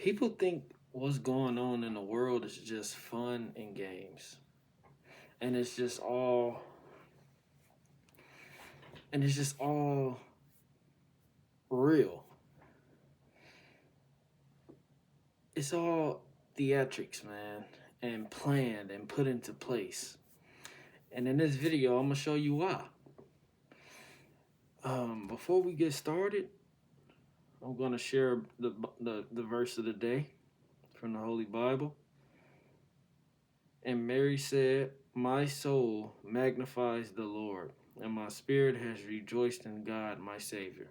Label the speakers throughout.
Speaker 1: People think what's going on in the world is just fun and games. And it's just all real. It's all theatrics, man, and planned and put into place. And in this video, I'm gonna show you why. Before we get started, I'm gonna share the verse of the day from the Holy Bible. And Mary said, "My soul magnifies the Lord, and my spirit has rejoiced in God, my Savior."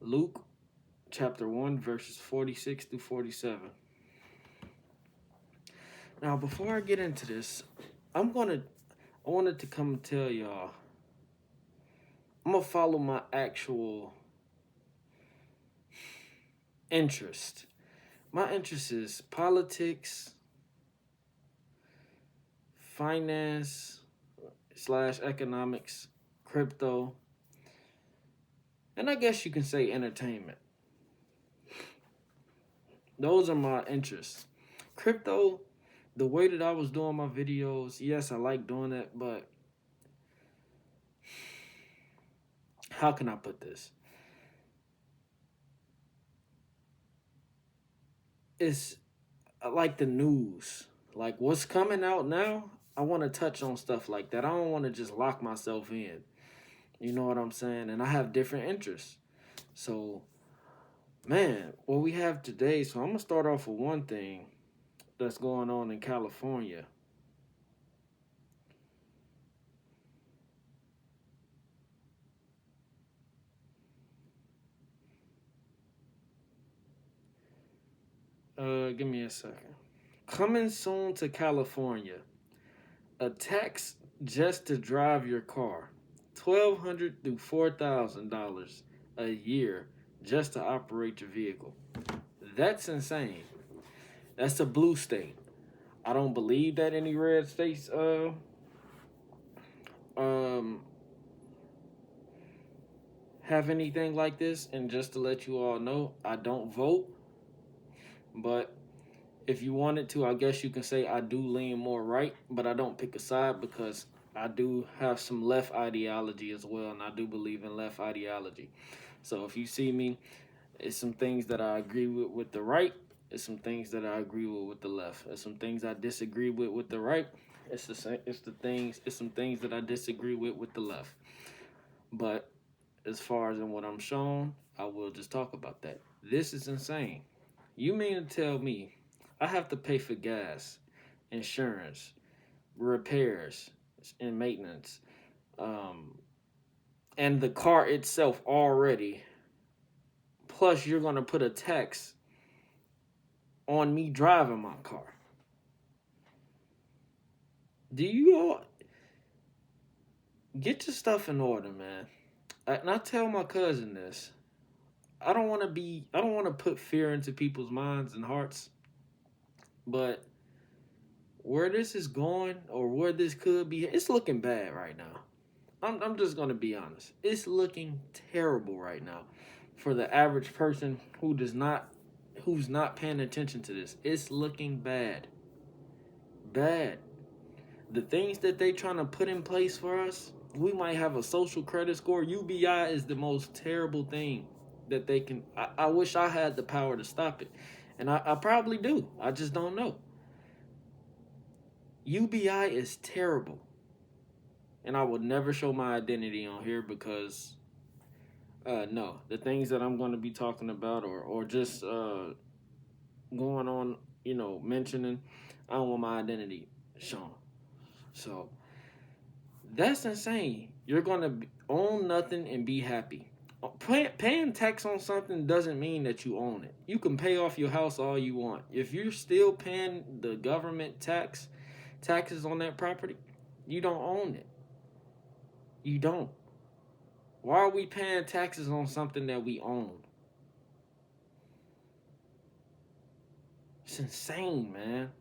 Speaker 1: Luke chapter 1, verses 46 through 47. Now, before I get into this, I wanted to come and tell y'all, I'm gonna follow my actual interest. My interest is politics, finance / economics, crypto, and I guess you can say entertainment. Those are my interests. Crypto, the way that I was doing my videos, yes, I like doing it, but how can I put this? It's like the news. Like what's coming out now, I want to touch on stuff like that. I don't want to just lock myself in. You know what I'm saying? And I have different interests. So, man, what we have today, so I'm going to start off with one thing that's going on in California. Give me a second. Coming soon to California. A tax just to drive your car. $1,200 to $4,000 a year just to operate your vehicle. That's insane. That's a blue state. I don't believe that any red states um have anything like this. And just to let you all know, I don't vote, but if you wanted to, I guess you can say I do lean more right, but I don't pick a side because I do have some left ideology as well, and I do believe in left ideology. So if you see me, it's some things that I agree with the right. It's some things that I agree with the left. It's some things I disagree with the right. It's the same. It's some things that I disagree with the left. But as far as in what I'm shown, I will just talk about that. This is insane. You mean to tell me I have to pay for gas, insurance, repairs, and maintenance, um, and the car itself already? Plus, you're gonna put a tax on me driving my car. Do you all get your stuff in order, man? And I tell my cousin this. I don't want to put fear into people's minds and hearts, but where this is going or where this could be, it's looking bad right now. I'm just gonna be honest. It's looking terrible right now for the average person who's not paying attention to this. It's looking bad. Bad. The things that they trying to put in place for us, we might have a social credit score. UBI is the most terrible thing that they can. I wish I had the power to stop it. And I probably do. I just don't know. UBI is terrible. And I would never show my identity on here because no, the things that I'm going to be talking about or just going on, mentioning, I don't want my identity shown. So that's insane. You're going to own nothing and be happy. Paying tax on something doesn't mean that you own it. You can pay off your house all you want. If you're still paying the government taxes on that property, you don't own it. You don't. Why are we paying taxes on something that we own? It's insane, man.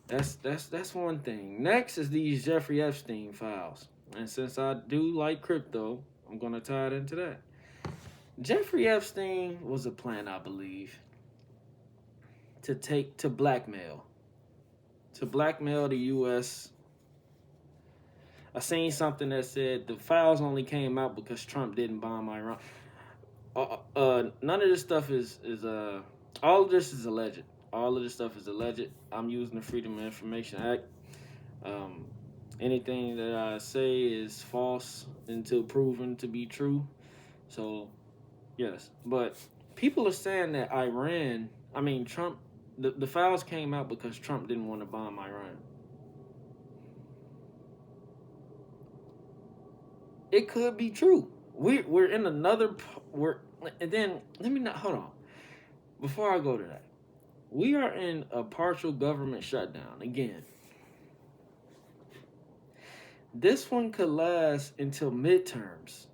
Speaker 1: That's one thing. Next is these Jeffrey Epstein files. And since I do like crypto, I'm gonna tie it into that. Jeffrey Epstein was a plan, I believe, to blackmail the U.S. I seen something that said the files only came out because Trump didn't bomb Iran. None of this stuff is all of this is alleged. All of this stuff is alleged. I'm using the Freedom of Information Act. Um, Anything that I say is false until proven to be true. So yes, but people are saying that Trump, the files came out because Trump didn't want to bomb Iran. It could be true. We're in another we're and then let me not hold on before I go to that. We are in a partial government shutdown again. This one could last until midterms.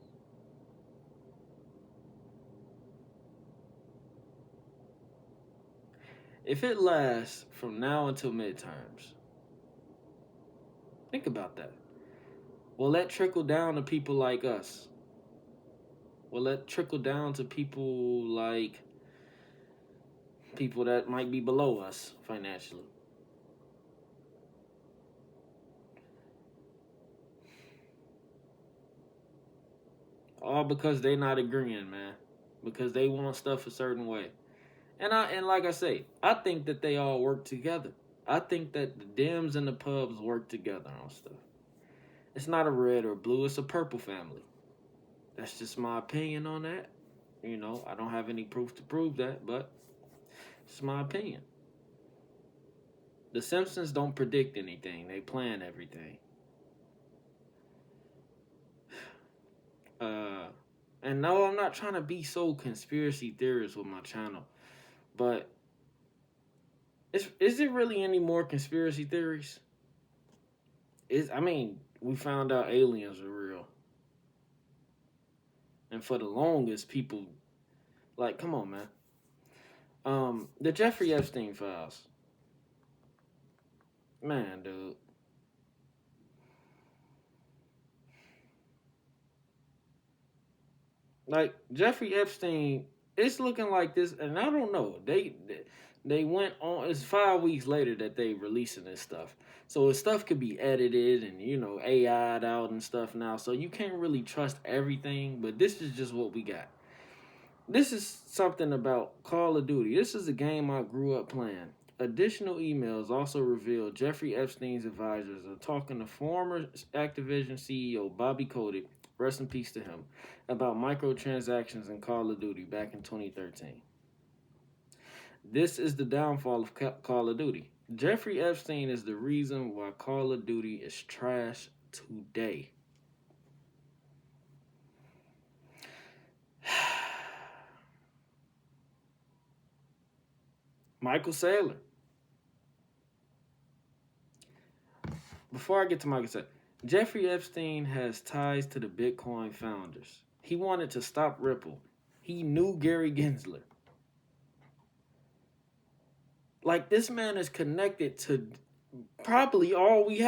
Speaker 1: If it lasts from now until midterms, think about that. Will that trickle down to people like us? Will that trickle down to people that might be below us financially? All because they not agreeing, man. Because they want stuff a certain way. And like I say, I think that they all work together. I think that the Dems and the pubs work together on stuff. It's not a red or blue, it's a purple family. That's just my opinion on that. I don't have any proof to prove that, but it's my opinion. The Simpsons don't predict anything, they plan everything. Uh, and no, I'm not trying to be so conspiracy theorist with my channel, but is it really any more conspiracy theories? We found out aliens are real. And for the longest, people, come on, man. The Jeffrey Epstein files. Man, dude. Jeffrey Epstein, it's looking like this, and I don't know. They went on. It's 5 weeks later that they releasing this stuff, so his stuff could be edited and AI'd out and stuff now. So you can't really trust everything. But this is just what we got. This is something about Call of Duty. This is a game I grew up playing. Additional emails also reveal Jeffrey Epstein's advisors are talking to former Activision CEO Bobby Kotick, rest in peace to him, about microtransactions in Call of Duty back in 2013. This is the downfall of Call of Duty. Jeffrey Epstein is the reason why Call of Duty is trash today. Michael Saylor. Before I get to Michael Saylor, Jeffrey Epstein has ties to the Bitcoin founders. He wanted to stop Ripple. He knew Gary Gensler. This man is connected to probably all we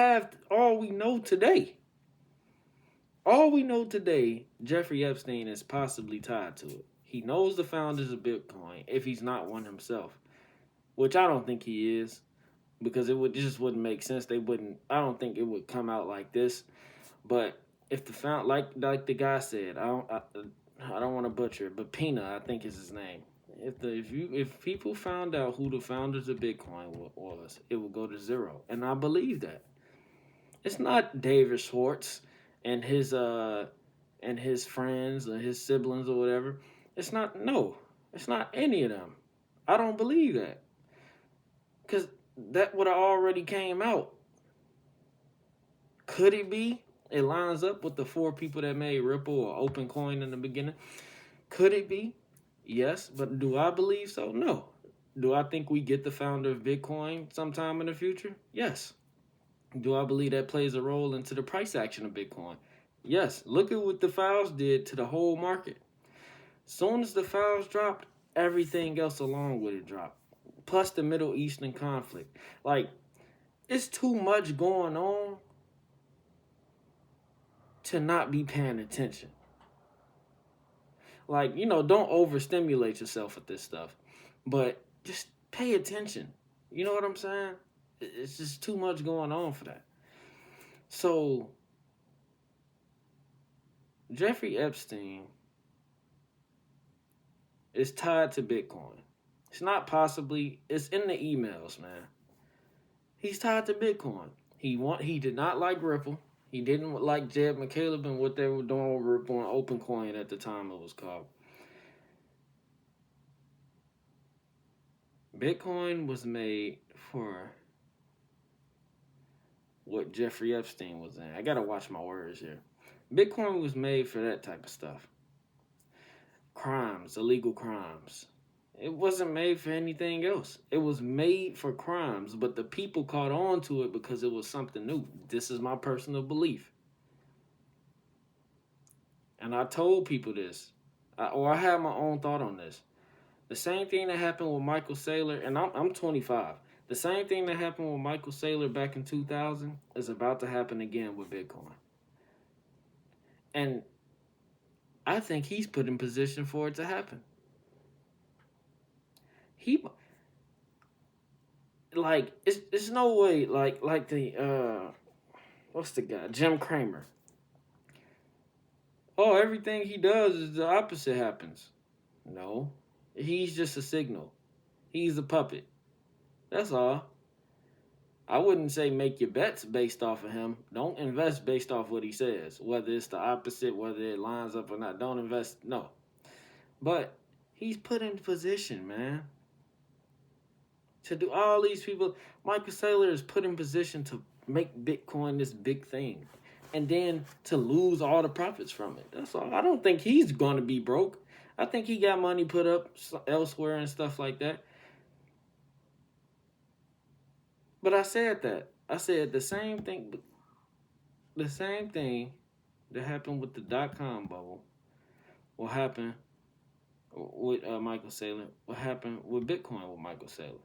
Speaker 1: know today. All we know today, Jeffrey Epstein is possibly tied to it. He knows the founders of Bitcoin, if he's not one himself, which I don't think he is, because it just wouldn't make sense. I don't think it would come out like this. But if like the guy said, I don't want to butcher it, but Pina, I think is his name. If people found out who the founders of Bitcoin was, it would go to zero, and I believe that. It's not David Schwartz and his friends or his siblings or whatever. It's not any of them. I don't believe that, because that would have already came out. Could it be? It lines up with the 4 people that made Ripple or OpenCoin in the beginning. Could it be? Yes, but do I believe so? No. Do I think we get the founder of Bitcoin sometime in the future? Yes. Do I believe that plays a role into the price action of Bitcoin? Yes. Look at what the files did to the whole market. Soon as the files dropped, everything else along with it dropped. Plus the Middle Eastern conflict. It's too much going on to not be paying attention. Like, don't overstimulate yourself with this stuff. But just pay attention. You know what I'm saying? It's just too much going on for that. So, Jeffrey Epstein is tied to Bitcoin. It's not possibly, it's in the emails, man. He's tied to Bitcoin. He did not like Ripple. He didn't like Jed McCaleb and what they were doing with Ripple and OpenCoin at the time it was called. Bitcoin was made for what Jeffrey Epstein was in. I gotta watch my words here. Bitcoin was made for that type of stuff. Crimes, illegal crimes. It wasn't made for anything else. It was made for crimes, but the people caught on to it because it was something new. This is my personal belief. And I told people this, I had my own thought on this. The same thing that happened with Michael Saylor, and I'm 25. The same thing that happened with Michael Saylor back in 2000 is about to happen again with Bitcoin. And I think he's put in position for it to happen. It's no way, like the what's the guy, Jim Cramer. Oh, everything he does is the opposite happens. No, he's just a signal. He's a puppet. That's all. I wouldn't say make your bets based off of him. Don't invest based off what he says. Whether it's the opposite, whether it lines up or not, don't invest. No. But he's put in position, man. To do all these people, Michael Saylor is put in position to make Bitcoin this big thing. And then to lose all the profits from it. That's all. I don't think he's going to be broke. I think he got money put up elsewhere and stuff like that. But I said that. I said the same thing that happened with the .com bubble will happen with Michael Saylor. What happened with Bitcoin with Michael Saylor.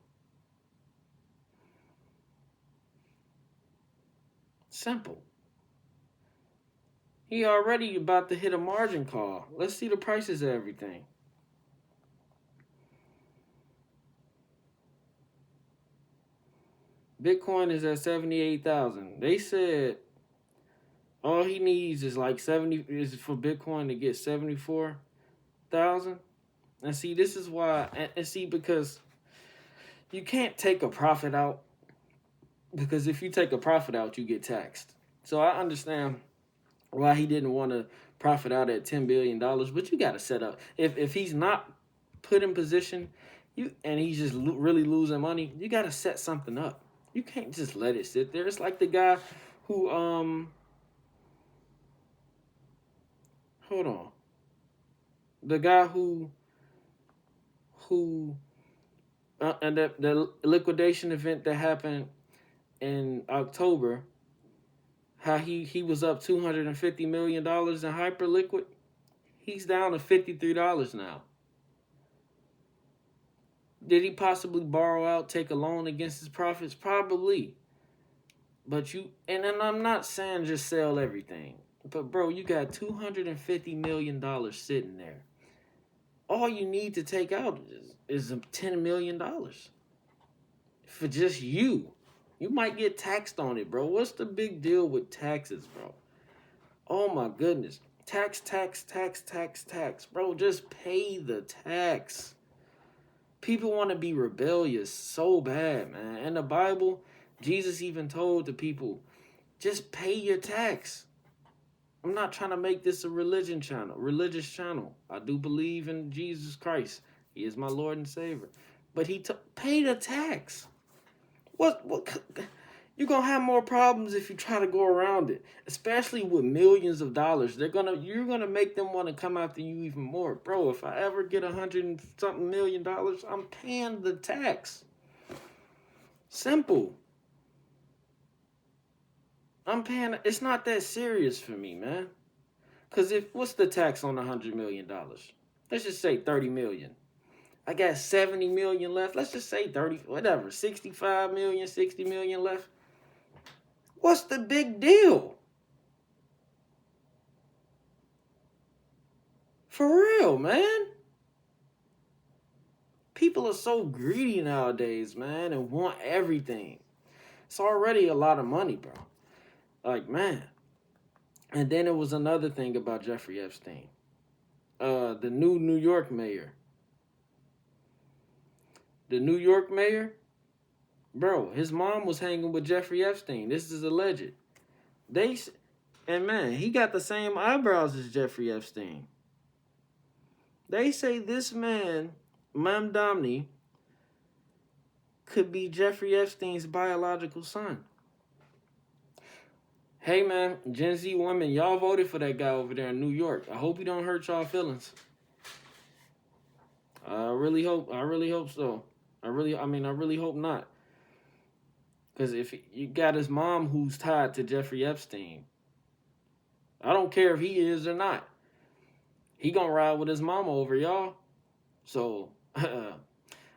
Speaker 1: Simple. He already about to hit a margin call. Let's see the prices of everything. Bitcoin is at 78,000. They said all he needs is like 70 is for Bitcoin to get 74,000. And see, this is why, and see, because you can't take a profit out, because if you take a profit out, you get taxed. So I understand why he didn't want to profit out at $10 billion, but you got to set up. If he's not put in position, and he's just really losing money, you got to set something up. You can't just let it sit there. It's like the guy who, hold on. The guy who and the liquidation event that happened in October, how he was up $250 million in Hyperliquid, he's down to $53 now. Did he possibly borrow out, take a loan against his profits? Probably. But and then I'm not saying just sell everything. But bro, you got $250 million sitting there. All you need to take out is $10 million. For just you. You might get taxed on it, bro. What's the big deal with taxes, bro? Oh my goodness. Tax. Bro, just pay the tax. People want to be rebellious so bad, man. In the Bible, Jesus even told the people, just pay your tax. I'm not trying to make this a religious channel. I do believe in Jesus Christ. He is my Lord and Savior. But pay the tax. What you're going to have more problems if you try to go around it, especially with millions of dollars. You're going to make them want to come after you even more. Bro, if I ever get $100-something million, I'm paying the tax. Simple. I'm paying. It's not that serious for me, man. Because what's the tax on $100 million? Let's just say 30 million. I got 70 million left. Let's just say 30, whatever, 65 million, 60 million left. What's the big deal? For real, man. People are so greedy nowadays, man, and want everything. It's already a lot of money, bro. Like, man. And then it was another thing about Jeffrey Epstein. The new New York mayor. The New York mayor, bro, his mom was hanging with Jeffrey Epstein. This is alleged. They and man, he got the same eyebrows as Jeffrey Epstein. They say this man, Mam Domney, could be Jeffrey Epstein's biological son. Hey man, Gen Z women, y'all voted for that guy over there in New York. I hope he don't hurt y'all feelings. I really hope so. I really hope not. Because if you got his mom who's tied to Jeffrey Epstein, I don't care if he is or not. He gonna ride with his mama over y'all. So I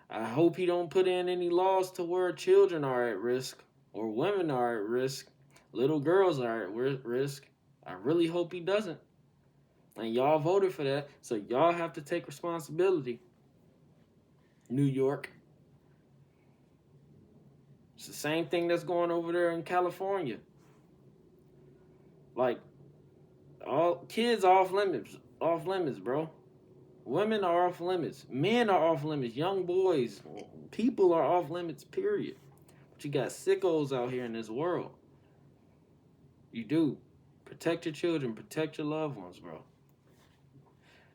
Speaker 1: hope he don't put in any laws to where children are at risk or women are at risk, little girls are at risk. I really hope he doesn't. And y'all voted for that, so y'all have to take responsibility. New York. It's the same thing that's going over there in California. Like, all kids are off limits, bro. Women are off limits. Men are off limits. Young boys, people are off limits, period. But you got sickos out here in this world. You do. Protect your children. Protect your loved ones, bro.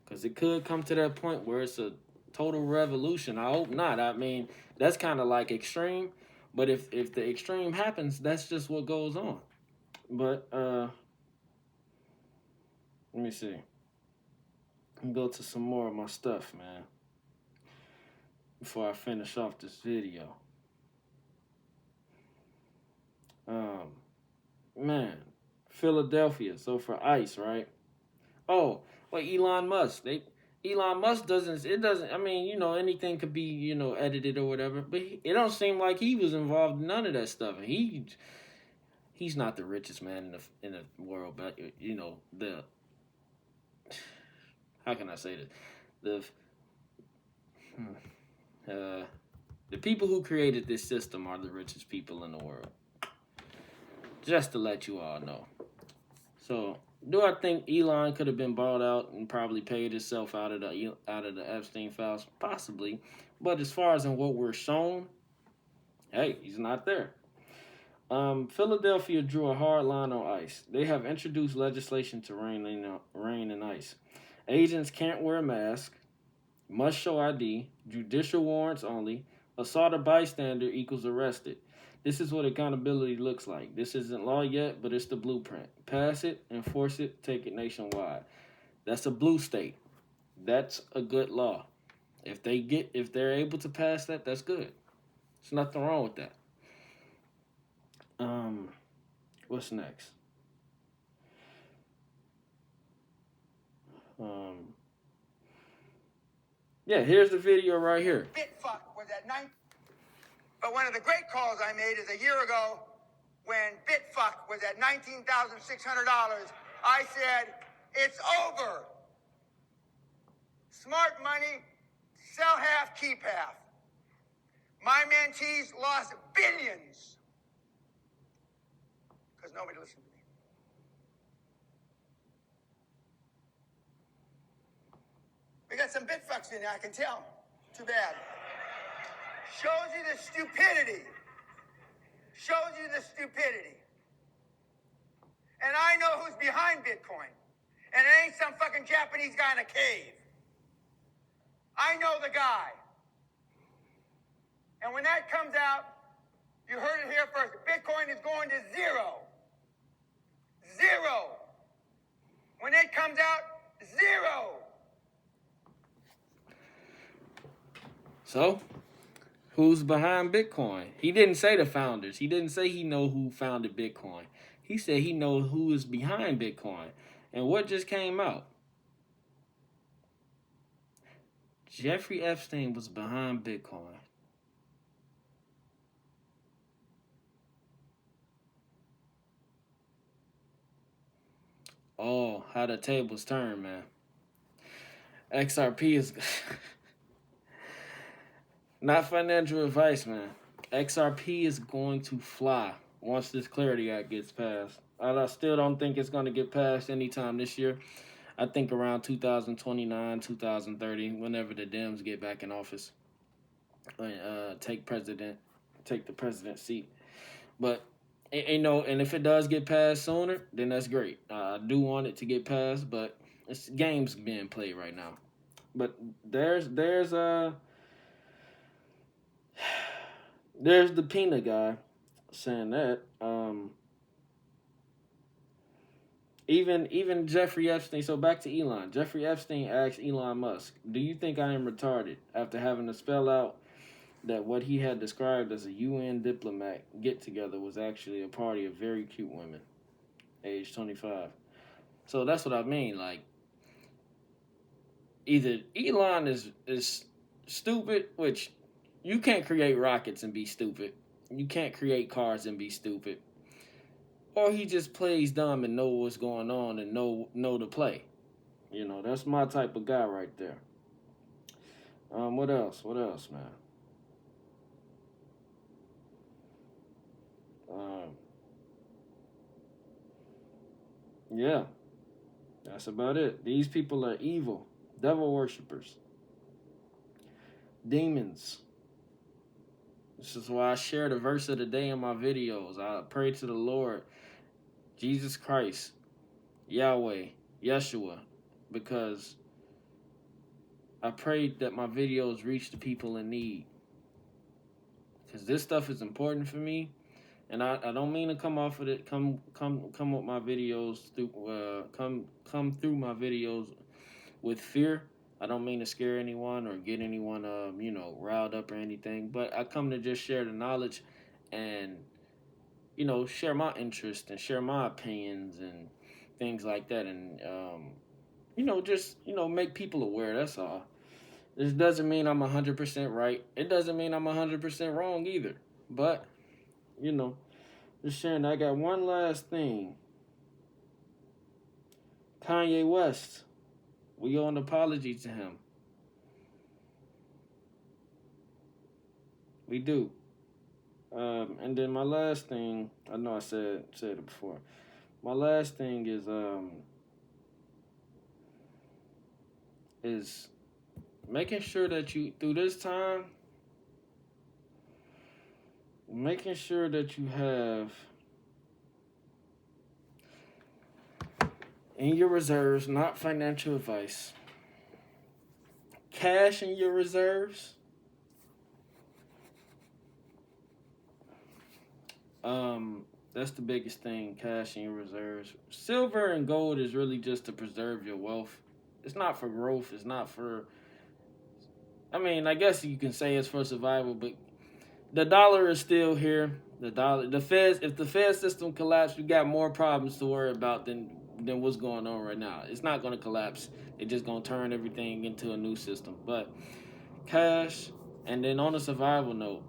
Speaker 1: Because it could come to that point where it's a total revolution. I hope not. I mean, that's kind of like extreme. But if the extreme happens, that's just what goes on. But, let me see. Let me go to some more of my stuff, man, before I finish off this video. Man, Philadelphia. So for ICE, right? Oh, well, Elon Musk. Elon Musk doesn't. I mean, anything could be, edited or whatever. But it don't seem like he was involved in none of that stuff. And he's not the richest man in the world. But how can I say this? The people who created this system are the richest people in the world. Just to let you all know. So, do I think Elon could have been bought out and probably paid himself out of the Epstein files? Possibly. But as far as in what we're shown, hey, he's not there. Philadelphia drew a hard line on ICE. They have introduced legislation to rein in ICE. Agents can't wear a mask, must show ID, judicial warrants only, assault a bystander equals arrested. This is what accountability looks like. This isn't law yet, but it's the blueprint. Pass it, enforce it, take it nationwide. That's a blue state. That's a good law. If they're able to pass that, that's good. There's nothing wrong with that. What's next? Yeah, here's the video right here.
Speaker 2: Bitfuck was at 9. But one of the great calls I made is a year ago when Bitfuck was at $19,600. I said, it's over. Smart money, sell half, keep half. My mentees lost billions because nobody listened to me. We got some Bitfucks in there, I can tell. Too bad. Shows you the stupidity. Shows you the stupidity. And I know who's behind Bitcoin. And it ain't some fucking Japanese guy in a cave. I know the guy. And when that comes out, you heard it here first. Bitcoin is going to zero. Zero. When it comes out, zero.
Speaker 1: So, who's behind Bitcoin? He didn't say the founders. He didn't say he know who founded Bitcoin. He said he knows who is behind Bitcoin. And what just came out? Jeffrey Epstein was behind Bitcoin. Oh, how the tables turn, man. XRP is not financial advice, man. XRP is going to fly once this Clarity Act gets passed. I still don't think it's going to get passed anytime this year. I think around 2029, 2030, whenever the Dems get back in office and take the president seat. But and if it does get passed sooner, then that's great. I do want it to get passed, but it's games being played right now. But there's the peanut guy saying that. Even Jeffrey Epstein. So back to Elon. Jeffrey Epstein asked Elon Musk, "Do you think I am retarded?" After having to spell out that what he had described as a UN diplomat get together was actually a party of very cute women, age 25. So that's what I mean. Like, either Elon is stupid, which you can't create rockets and be stupid. You can't create cars and be stupid. Or he just plays dumb and know what's going on and know the play. That's my type of guy right there. What else? What else, man? Yeah, that's about it. These people are evil, devil worshippers, demons. This is why I share the verse of the day in my videos. I pray to the Lord, Jesus Christ, Yahweh, Yeshua, because I prayed that my videos reach the people in need. Because this stuff is important for me. And I don't mean to come off of it, come with my videos come through my videos with fear. I don't mean to scare anyone or get anyone riled up or anything, but I come to just share the knowledge and share my interest and share my opinions and things like that, and just make people aware. That's all. This doesn't mean I'm 100% right. It doesn't mean I'm 100% wrong either. But just sharing. I got one last thing. Kanye West. We owe an apology to him. We do. And then my last thing, I know I said it before. My last thing is making sure that you through this time, making sure that you have in your reserves, not financial advice, cash in your reserves. That's the biggest thing, cash in your reserves. Silver and gold is really just to preserve your wealth. It's not for growth. It's not for, I guess you can say it's for survival, but the dollar is still here. If the Fed system collapsed, you got more problems to worry about than what's going on right now. It's not going to collapse. They're just going to turn everything into a new system. But cash, and then on a survival note,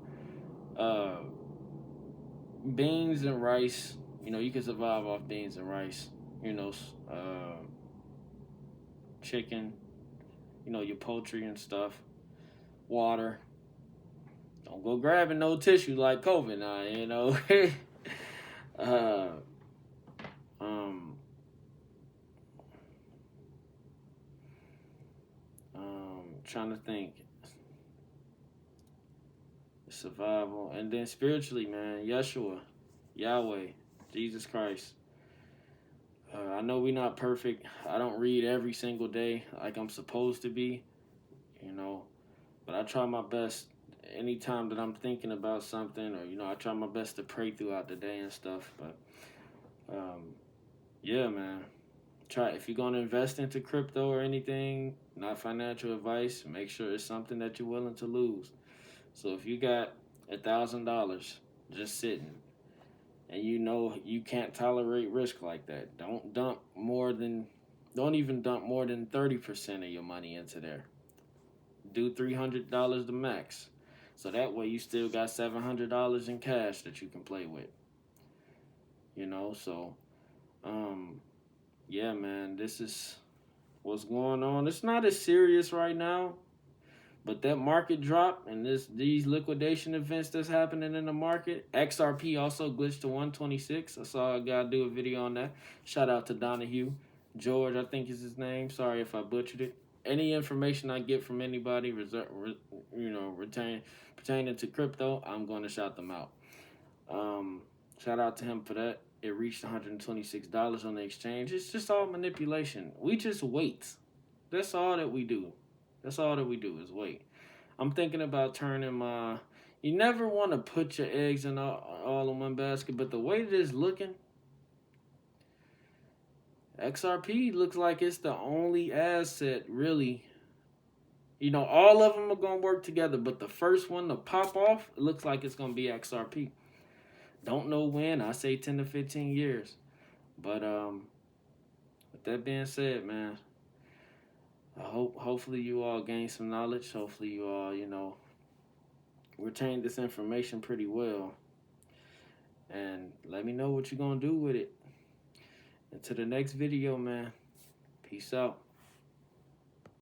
Speaker 1: beans and rice. You can survive off beans and rice. Chicken. Your poultry and stuff. Water. Don't go grabbing no tissue like COVID now. Trying to think. Survival. And then spiritually, man, Yeshua, Yahweh, Jesus Christ. I know we're not perfect. I don't read every single day like I'm supposed to be, but I try my best anytime that I'm thinking about something, or I try my best to pray throughout the day and stuff. But yeah, man, try if you're gonna invest into crypto or anything, not financial advice. Make sure it's something that you're willing to lose. So if you got $1,000 just sitting, and you can't tolerate risk like that, don't even dump more than 30% of your money into there. Do $300 the max, so that way you still got $700 in cash that you can play with. So yeah, man, this is what's going on. It's not as serious right now, but that market drop and these liquidation events that's happening in the market. XRP also glitched to 126. I saw a guy do a video on that. Shout out to Donahue. George, I think is his name. Sorry if I butchered it. Any information I get from anybody, pertaining to crypto, I'm going to shout them out. Shout out to him for that. It reached $126 on the exchange. It's just all manipulation. We just wait. That's all that we do. That's all that we do is wait. I'm thinking about turning my. You never want to put your eggs in all in one basket, but the way that it's looking, XRP looks like it's the only asset really. All of them are going to work together, but the first one to pop off, it looks like it's going to be XRP. Don't know when. I say 10 to 15 years. But with that being said, man, hopefully you all gain some knowledge. Hopefully you all, retain this information pretty well. And let me know what you're going to do with it. Until the next video, man. Peace out.